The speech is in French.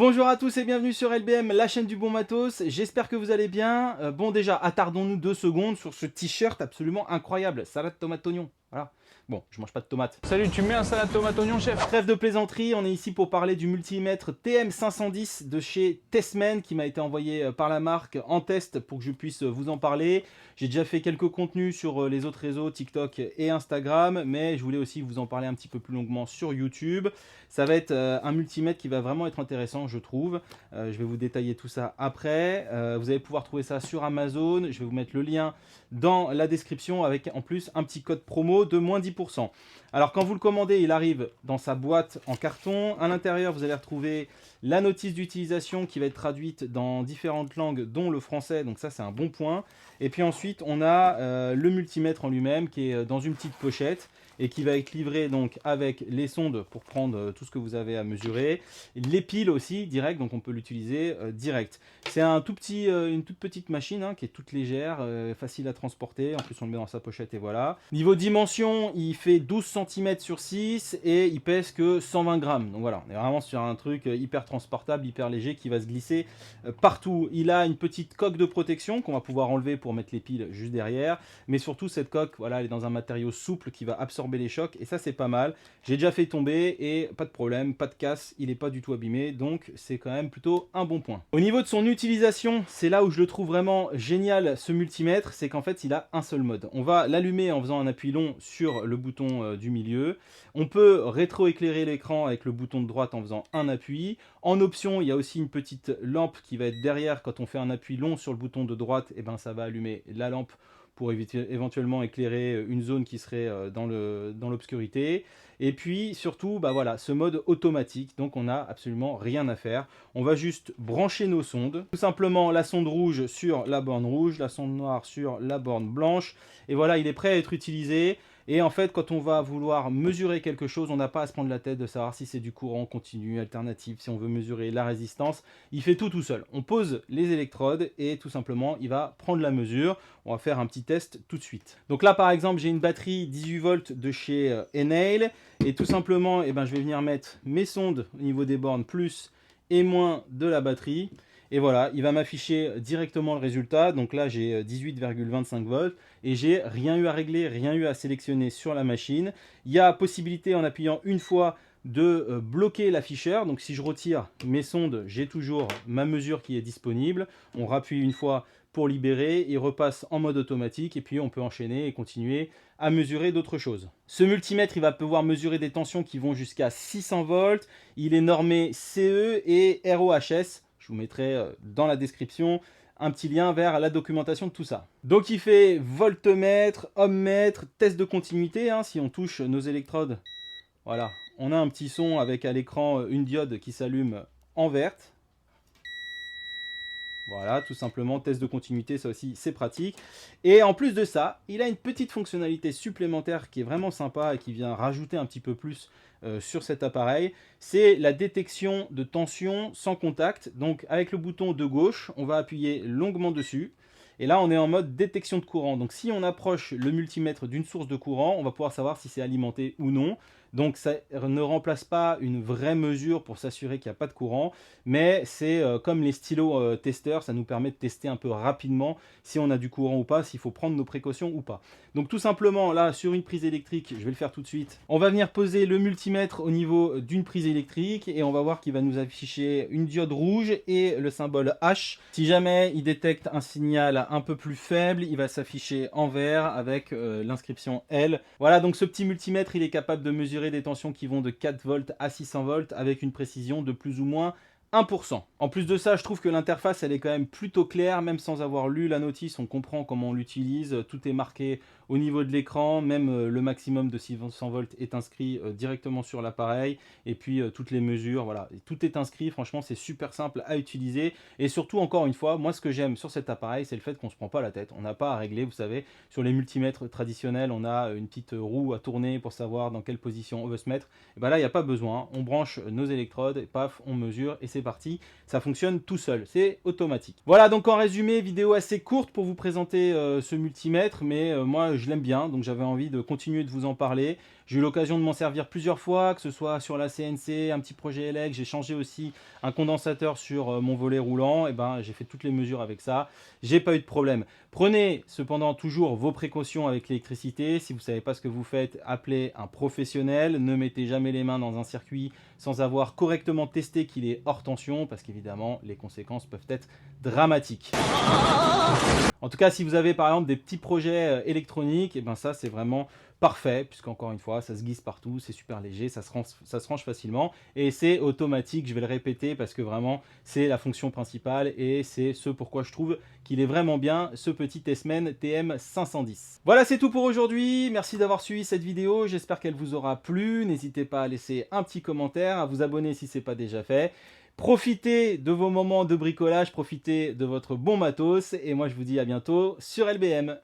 Bonjour à tous et bienvenue sur LBM, la chaîne du bon matos. J'espère que vous allez bien. Bon déjà, attardons-nous 2 secondes sur ce t-shirt absolument incroyable. Salade tomate oignon. Voilà. Bon, je mange pas de tomates. Salut, tu mets un salade tomate oignon, chef? Trêve de plaisanterie, on est ici pour parler du multimètre TM510 de chez Tessmen qui m'a été envoyé par la marque en test pour que je puisse vous en parler. J'ai déjà fait quelques contenus sur les autres réseaux, TikTok et Instagram, mais je voulais aussi vous en parler un petit peu plus longuement sur YouTube. Ça va être un multimètre qui va vraiment être intéressant, je trouve. Je vais vous détailler tout ça après. Vous allez pouvoir trouver ça sur Amazon. Je vais vous mettre le lien dans la description avec en plus un petit code promo de moins 10%. Alors quand vous le commandez, il arrive dans sa boîte en carton. À l'intérieur, vous allez retrouver la notice d'utilisation qui va être traduite dans différentes langues, dont le français. Donc ça, c'est un bon point. Et puis ensuite, on a le multimètre en lui-même qui est dans une petite pochette et qui va être livré donc avec les sondes pour prendre tout ce que vous avez à mesurer. Les piles aussi, direct, donc on peut l'utiliser direct. C'est un une toute petite machine qui est toute légère, facile à transporter. En plus, on le met dans sa pochette et voilà. Niveau dimension, il fait 12 cm sur 6 et il pèse que 120 grammes. Donc voilà, on est vraiment sur un truc hyper transportable, hyper léger qui va se glisser partout. Il a une petite coque de protection qu'on va pouvoir enlever pour mettre les piles juste derrière. Mais surtout, cette coque, voilà, elle est dans un matériau souple qui va absorber les chocs et ça, c'est pas mal. J'ai déjà fait tomber et pas de problème, pas de casse, il n'est pas du tout abîmé. Donc, c'est quand même plutôt un bon point. Au niveau de son utilisation, c'est là où je le trouve vraiment génial, ce multimètre. C'est qu'en fait, il a un seul mode. On va l'allumer en faisant un appui long sur le bouton du milieu. On peut rétroéclairer l'écran avec le bouton de droite en faisant un appui. En option, il y a aussi une petite lampe qui va être derrière. Quand on fait un appui long sur le bouton de droite, et ben ça va allumer la lampe pour éventuellement éclairer une zone qui serait dans l'obscurité. Et puis surtout, bah voilà, ce mode automatique, donc on n'a absolument rien à faire. On va juste brancher nos sondes. Tout simplement la sonde rouge sur la borne rouge, la sonde noire sur la borne blanche. Et voilà, il est prêt à être utilisé. Et en fait, quand on va vouloir mesurer quelque chose, on n'a pas à se prendre la tête de savoir si c'est du courant continu, alternatif, si on veut mesurer la résistance. Il fait tout seul. On pose les électrodes et tout simplement, il va prendre la mesure. On va faire un petit test tout de suite. Donc là, par exemple, j'ai une batterie 18 volts de chez Enel. Et tout simplement, je vais venir mettre mes sondes au niveau des bornes plus et moins de la batterie. Et voilà, il va m'afficher directement le résultat. Donc là, j'ai 18,25 volts et j'ai rien eu à régler, rien eu à sélectionner sur la machine. Il y a possibilité en appuyant une fois de bloquer l'afficheur. Donc si je retire mes sondes, j'ai toujours ma mesure qui est disponible. On rappuie une fois pour libérer, il repasse en mode automatique et puis on peut enchaîner et continuer à mesurer d'autres choses. Ce multimètre, il va pouvoir mesurer des tensions qui vont jusqu'à 600 volts. Il est normé CE et RoHS. Je vous mettrai dans la description un petit lien vers la documentation de tout ça. Donc il fait voltmètre, ohmmètre, test de continuité. Si on touche nos électrodes, voilà, on a un petit son avec à l'écran une diode qui s'allume en verte. Voilà, tout simplement, test de continuité, ça aussi, c'est pratique. Et en plus de ça, il a une petite fonctionnalité supplémentaire qui est vraiment sympa et qui vient rajouter un petit peu plus sur cet appareil. C'est la détection de tension sans contact. Donc, avec le bouton de gauche, on va appuyer longuement dessus. Et là, on est en mode détection de courant. Donc, si on approche le multimètre d'une source de courant, on va pouvoir savoir si c'est alimenté ou non. Donc, ça ne remplace pas une vraie mesure pour s'assurer qu'il n'y a pas de courant. Mais c'est comme les stylos testeurs, ça nous permet de tester un peu rapidement si on a du courant ou pas, s'il faut prendre nos précautions ou pas. Donc, tout simplement, là, sur une prise électrique, je vais le faire tout de suite. On va venir poser le multimètre au niveau d'une prise électrique et on va voir qu'il va nous afficher une diode rouge et le symbole H. Si jamais il détecte un signal un peu plus faible, il va s'afficher en vert avec l'inscription L. Voilà, donc ce petit multimètre, il est capable de mesurer des tensions qui vont de 4 volts à 600 volts avec une précision de plus ou moins 1%. En plus de ça, je trouve que l'interface, elle est quand même plutôt claire, même sans avoir lu la notice, on comprend comment on l'utilise, tout est marqué au niveau de l'écran, même le maximum de 600 volts est inscrit directement sur l'appareil, et puis toutes les mesures, voilà, tout est inscrit, franchement c'est super simple à utiliser, et surtout encore une fois, moi ce que j'aime sur cet appareil, c'est le fait qu'on ne se prend pas la tête, on n'a pas à régler, vous savez, sur les multimètres traditionnels, on a une petite roue à tourner pour savoir dans quelle position on veut se mettre, et ben là il n'y a pas besoin, on branche nos électrodes, et paf, on mesure, et c'est parti, ça fonctionne tout seul, c'est automatique. Voilà, donc en résumé, vidéo assez courte pour vous présenter ce multimètre, mais moi je l'aime bien, donc j'avais envie de continuer de vous en parler. J'ai eu l'occasion de m'en servir plusieurs fois, que ce soit sur la CNC, un petit projet ELEC. J'ai changé aussi un condensateur sur mon volet roulant. Et ben, j'ai fait toutes les mesures avec ça. J'ai pas eu de problème. Prenez cependant toujours vos précautions avec l'électricité. Si vous ne savez pas ce que vous faites, appelez un professionnel. Ne mettez jamais les mains dans un circuit sans avoir correctement testé qu'il est hors tension, parce qu'évidemment, les conséquences peuvent être dramatiques. En tout cas, si vous avez par exemple des petits projets électroniques, et ben ça c'est vraiment parfait, puisqu'encore une fois, ça se glisse partout, c'est super léger, ça se range facilement, et c'est automatique, je vais le répéter, parce que vraiment, c'est la fonction principale, et c'est ce pourquoi je trouve qu'il est vraiment bien, ce petit Tessmen TM510. Voilà, c'est tout pour aujourd'hui, merci d'avoir suivi cette vidéo, j'espère qu'elle vous aura plu, n'hésitez pas à laisser un petit commentaire, à vous abonner si ce n'est pas déjà fait. Profitez de vos moments de bricolage, profitez de votre bon matos, et moi je vous dis à bientôt sur LBM.